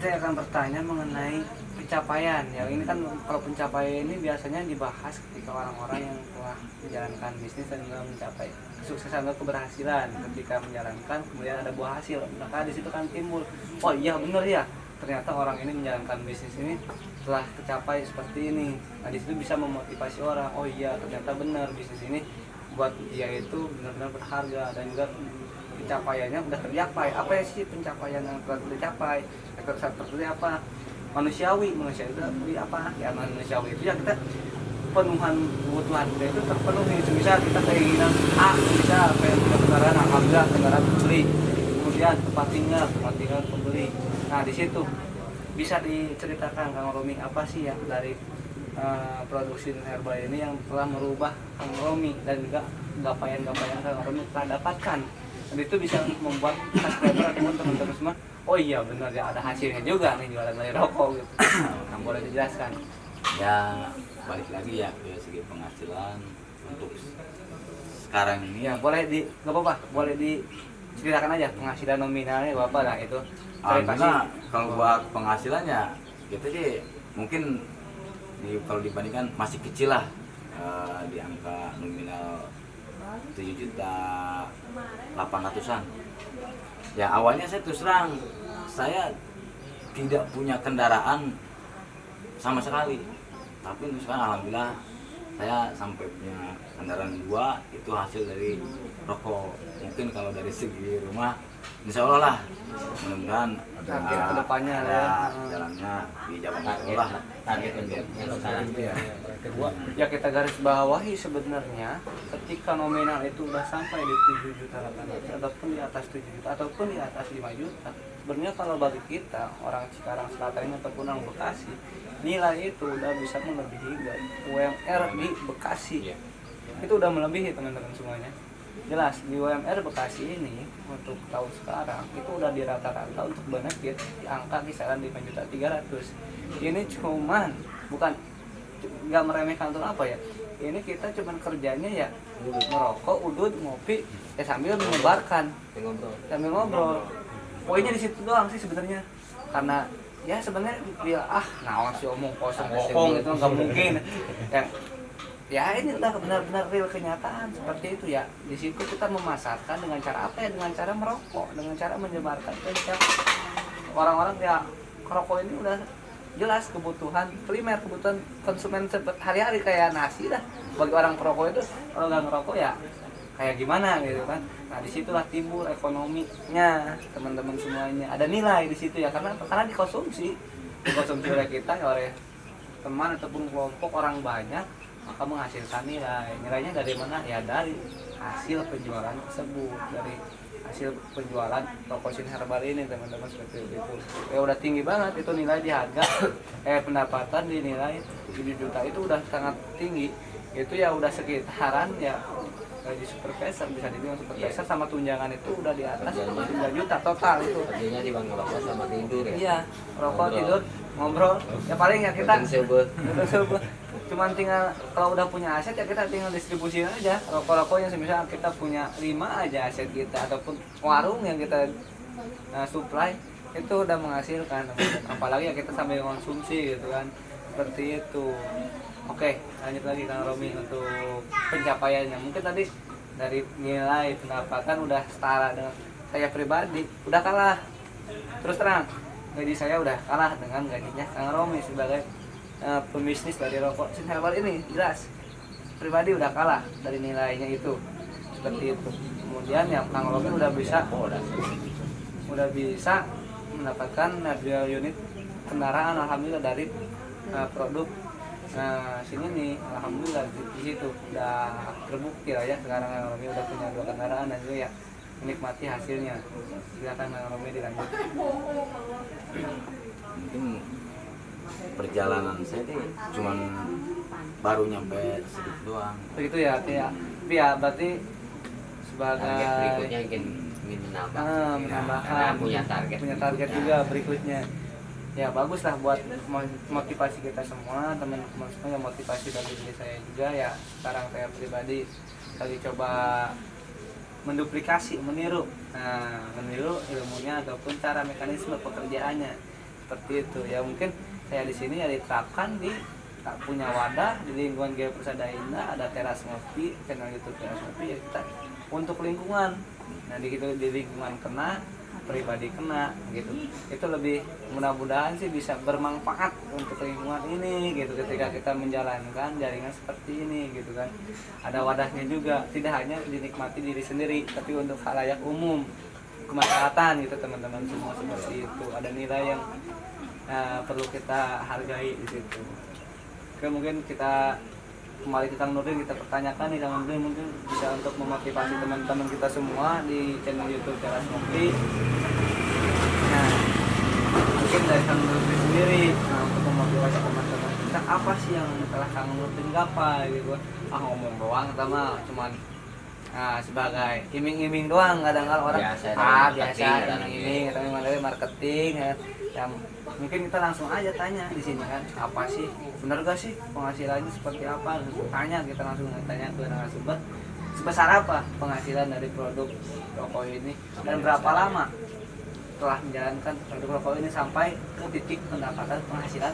kita akan bertanya mengenai pencapaian. Ya ini kan kalau pencapaian ini biasanya dibahas ketika orang-orang yang telah menjalankan bisnis dan juga mencapai kesuksesan atau keberhasilan. Ketika menjalankan kemudian ada buah hasil, maka di situ kan timbul, oh iya bener ya, ternyata orang ini menjalankan bisnis ini telah tercapai seperti ini. Nah di situ bisa memotivasi orang, oh iya ternyata benar bisnis ini buat dia itu benar-benar berharga dan juga pencapaiannya udah tercapai. Apa ya sih pencapaian yang telah tercapai? Seperti apa? Manusia itu di apa? Ya manusiawi itu ya kita penuhan kebutuhan kita itu terpenuhi. Misal kita keinginan A, bisa pengen punya kendaraan, alhamdulillah kendaraan beli. Kemudian tempat tinggal pembeli. Nah di situ bisa diceritakan Kang Romi apa sih ya dari produksi herbal ini yang telah merubah Kang Romi dan juga gapaian-gapaian Kang Romi telah dapatkan. Dan itu bisa membuat subscriber ataupun teman-teman semua, oh iya benar ya ada hasilnya juga nih jualan dari rokok gitu. Nah, boleh dijelaskan? Ya balik lagi ya ke segi penghasilan untuk sekarang ini Ya boleh nggak apa-apa, boleh diceritakan aja penghasilan nominalnya berapa lah itu. karena kalau buat penghasilannya kita sih mungkin kalau dibandingkan masih kecil lah, di angka nominal 7.800.000-an. Ya awalnya saya terus terang saya tidak punya kendaraan sama sekali, tapi untuk sekarang alhamdulillah saya sampai punya kendaraan 2, itu hasil dari rokok. Mungkin kalau dari segi rumah insya Allah lah, mudah-mudahan target kedepannya ada jalannya di Jawa lah target ya. Kedua ya kita garis bawahi sebenarnya ketika nominal itu udah sampai di 7 juta ataupun di atas 7 juta ataupun di atas 5 juta, sebenarnya kalau bagi kita orang Cikarang Selatan ini ataupun orang Bekasi, nilai itu udah bisa melebihi dari UMR di Bekasi. Itu udah melebihi teman-teman semuanya. Jelas di UMR Bekasi ini untuk tahun sekarang itu udah di rata-rata untuk benefit di angka kisaran 5.300.000. Ini cuman bukan nggak meremehkan untuk apa ya, ini kita cuman kerjanya ya merokok, udut, ngopi, sambil menyebarkan, sambil ngobrol. Poinnya di situ doang sih sebenarnya, karena ya sebenarnya dia naon sih omong kosong itu nggak mungkin. Ya ini udah benar-benar real kenyataan seperti itu ya. Di situ kita memasarkan dengan cara apa ya? Dengan cara merokok, dengan cara menyebarkan ke orang-orang ya. Rokok ini udah jelas kebutuhan primer, kebutuhan konsumen hari-hari kayak nasi dah. Bagi orang perokok itu kalau nggak ngerokok ya kayak gimana gitu kan. Nah disitulah timbul ekonominya teman-teman semuanya. Ada nilai di situ ya, karena dikonsumsi oleh kita, oleh teman ataupun kelompok orang banyak, maka menghasilkan nilainya dari mana ya, dari hasil penjualan tersebut, dari hasil penjualan rokok Sin Herbal ini teman-teman, seperti itu ya udah tinggi banget itu nilai di harga pendapatan di nilai 7 juta itu udah sangat tinggi. Itu ya udah sekitaran ya gaji supervisor, bisa dibilang supervisor sama tunjangan itu udah di atas 3 juta total itu. Artinya di bang rokok sama tidur ya? Iya, rokok, tidur, ngobrol ya paling ya kita cuman tinggal kalau udah punya aset ya kita tinggal distribusiin aja rokok-rokoknya. Semisal kita punya 5 aja aset kita ataupun warung yang kita supply, itu udah menghasilkan. Apalagi ya kita sambil konsumsi gitu kan, seperti itu. Oke, lanjut lagi Kang Romi untuk pencapaiannya. Mungkin tadi dari nilai pendapatan udah setara dengan saya pribadi, udah kalah. Terus terang, gaji saya udah kalah dengan gajinya Kang Romi sebagai pembisnis dari rokok Sin Herbal ini. Jelas pribadi udah kalah dari nilainya itu, seperti itu. Kemudian ya Kang Romi udah bisa mendapatkan harga unit kendaraan alhamdulillah dari produk sini nih, alhamdulillah di situ udah terbukti lah ya. Sekarang Kang Romi udah punya 2 kendaraan dan juga ya menikmati hasilnya. Silakan Kang Romi dilanjut. Mungkin perjalanan saya sih cuman baru nyampe sedikit doang. Begitu ya, tapi ya berarti sebagai target berikutnya ingin menambahkan, punya target juga berikutnya. Ya bagus lah buat motivasi kita semua, teman-teman semua, yang motivasi dari diri saya juga ya. Sekarang saya pribadi lagi coba menduplikasi, meniru ilmunya ataupun cara mekanisme pekerjaannya seperti itu ya. Mungkin saya di sini ya diterapkan di tak punya wadah di lingkungan Gaya Persada Indah, ada teras ngopi, channel YouTube teras ngopi ya, kita untuk lingkungan. Nah di lingkungan kena, pribadi kena gitu, itu lebih mudah-mudahan sih bisa bermanfaat untuk lingkungan ini gitu, ketika kita menjalankan jaringan seperti ini gitu kan. Ada wadahnya juga, tidak hanya dinikmati diri sendiri tapi untuk khalayak umum, kemaslahatan gitu teman-teman semua, seperti itu. Ada nilai yang perlu kita hargai di situ. Oke, mungkin kita kembali ke Kang Nurdin, kita pertanyakan nih Kang Nurdin, mungkin bisa untuk memotivasi teman-teman kita semua di channel YouTube Teras Ngopi. Nah, mungkin dari Kang Nurdin sendiri, untuk memotivasi teman-teman kita, apa sih yang telah Kang Nurdin gapai gitu? Ngomong doang, sama cuman sebagai iming-iming doang, kadang-kadang orang biasa iming-iming atau memang dari marketing ya. Yang mungkin kita langsung aja tanya di sini kan, apa sih, bener gak sih penghasilannya seperti apa? Tanya, kita langsung tanya ke narasumber, sebesar apa penghasilan dari produk rokok ini dan berapa lama telah menjalankan produk rokok ini sampai ke titik pendapatan penghasilan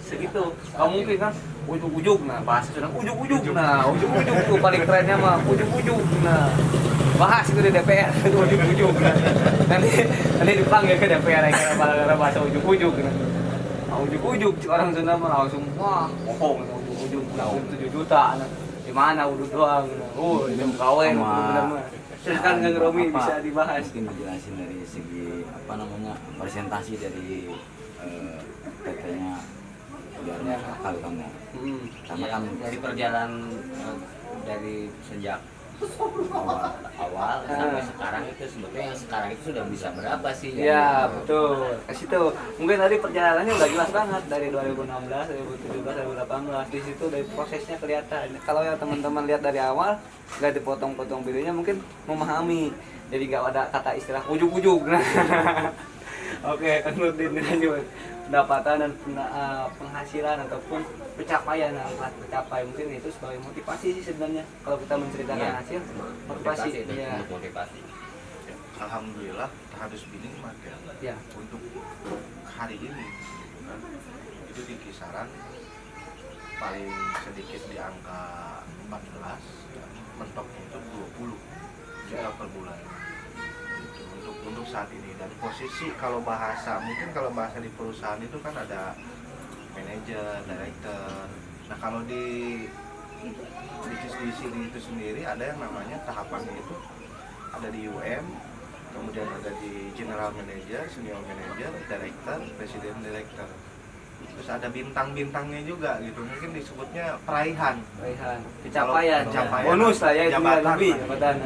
segitu. Gak mungkin kan ujuk-ujuk, nah bahasa sudah ujuk-ujuk, nah ujuk-ujuk tuh paling kerennya mah ujuk-ujuk, nah bahas itu di DPR itu ujuk-ujuk, nanti dipanggil ke DPR karena bahasa ujuk-ujuk, nah ujuk-ujuk orang Sunda mah langsung wah bohong, ujuk-ujuk langsung 7 juta, nah di mana udah doang, ini kawin bener mah. Silakan Kang Romi bisa dibahas. Mungkin dijelasin dari segi presentasi dari PT-nya biar akal kamu. Karena kan dari perjalanan dari sejak awal sampai sekarang itu sebetulnya yang sekarang itu sudah bisa berapa sih? Ya betul. Kasih tuh. Mungkin tadi perjalanannya udah jelas banget dari 2016, 2017, 2018. Di situ dari prosesnya kelihatan. Kalau ya teman-teman lihat dari awal, nggak dipotong-potong videonya, mungkin memahami. Jadi nggak ada kata istilah ujuk-ujuk. Oke, Kang Nurdin lanjut. Pendapatan dan penghasilan ataupun pencapaian yang telah tercapai, mungkin itu sebagai motivasi sih sebenarnya. Kalau kita menceritakan hasil, motivasi ya. Motivasi. Alhamdulillah harus binikmat ya. Untuk hari ini kan, itu di kisaran paling sedikit di angka 14 ya, mentok itu 20 juta per bulan untuk saat ini. Dan posisi kalau bahasa, mungkin kalau bahasa di perusahaan itu kan ada manajer, director. Nah kalau di sini itu sendiri ada yang namanya tahapannya itu ada di UM, kemudian ada di general manager, senior manager, director, presiden director. Terus ada bintang-bintangnya juga gitu, mungkin disebutnya peraihan, pencapaian, bonus lah ya, itu lebih jabatan.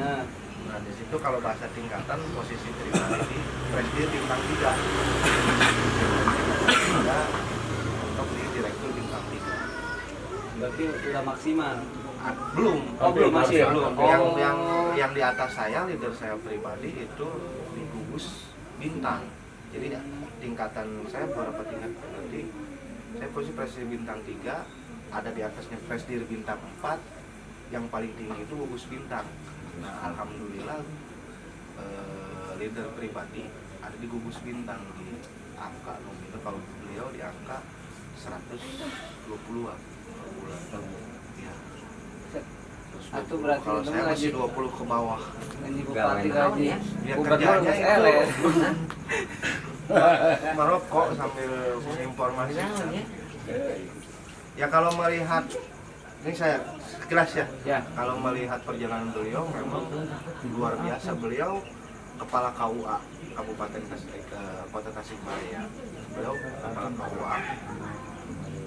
Nah di situ kalau bahasa tingkatan posisi pribadi di presiden bintang 3, ada untuk di direktur bintang 3. Berarti sudah maksimal. Belum. Belum masih. Belum. Yang di atas saya, leader saya pribadi itu di gugus bintang. Jadi tingkatan saya beberapa tingkat berarti saya posisi presiden bintang 3, ada di atasnya presiden bintang 4, yang paling tinggi itu gugus bintang. Nah alhamdulillah leader pribadi ada di gugus bintang, di angka nominal kalau beliau di angka 120-an per bulan. Ya. Itu berarti kalau saya masih 20 ke bawah. Gaji bupati gaji. Ya kerjanya itu merokok sambil menginformasikan. Ya kalau melihat, ini saya sekilas ya. Kalau melihat perjalanan beliau memang luar biasa. Beliau kepala KUA Kabupaten Kota Tasikmalaya. Beliau kepala KUA.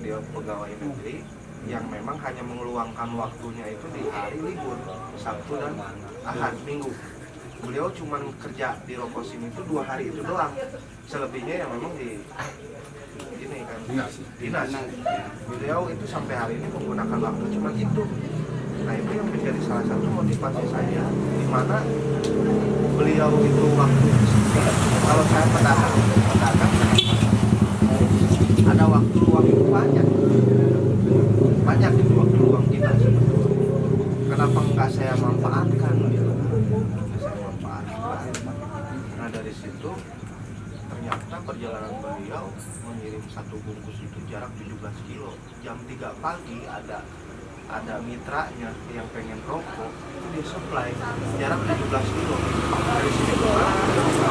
Dia pegawai negeri yang memang hanya mengeluangkan waktunya itu di hari libur, Sabtu dan Ahad, Minggu. Beliau cuma kerja di Rokosim itu 2 hari itu doang. Selebihnya yang memang di ini kan dinas. Beliau itu sampai hari ini menggunakan waktu cuma itu. Nah itu yang menjadi salah satu motivasi saya, di mana beliau itu waktu kalau saya pedagang ada waktu luang itu banyak itu waktu luang kita sebetulnya. Kenapa enggak saya manfaatkan gitu? Saya manfaatkan. Nah dari situ ternyata perjalanan beliau mengirim satu bungkus itu jarak 17 kilo. Jam 3 pagi ada mitranya yang pengen rokok, itu dia supply jarak 17 kilo dari sini ke mana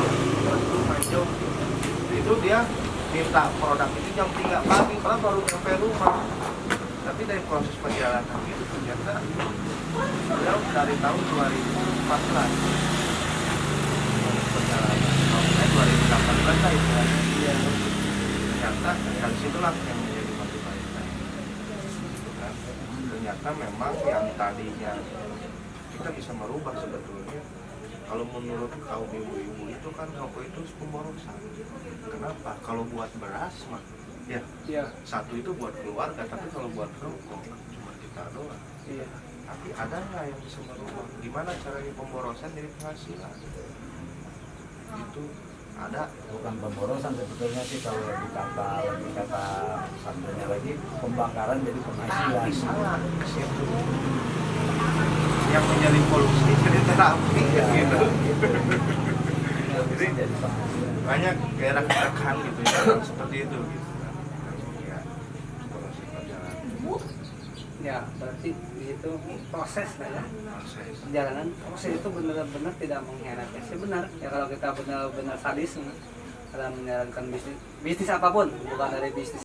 lumayan jauh. Itu dia minta produk itu jam 3 pagi padahal baru sampai rumah. Tapi dari proses perjalanan itu ternyata beliau dari tahun 2014 perjalanan tahun 2018 lah itu ya. Ternyata dari situlah yang menjadi motivasi saya. Kan? Ternyata memang yang tadinya kita bisa merubah sebetulnya. Kalau menurut kaum ibu-ibu itu kan rokok itu pemborosan. Kenapa? Kalau buat beras mah ya satu itu buat keluarga, tapi kalau buat rokok cuma kita doang. Iya. Tapi ada nggak yang bisa merubah? Gimana caranya pemborosan jadi penghasilan? Itu ada. Bukan pemborosan sebetulnya sih, kalau lebih kata satunya lagi pembakaran jadi penghasilan. Salah ke situ. Yang menjadi polusi jadi terapi gitu. Jadi Jadi penghasilan. banyak daerah tekan gitu ya seperti itu gitu. Ya, polusi perjalanan. Ya, berarti itu proses lah ya. Proses. Perjalanan proses itu benar-benar tidak mengkhianati. Benar ya, kalau kita benar-benar sadis dalam menjalankan bisnis apapun, bukan dari bisnis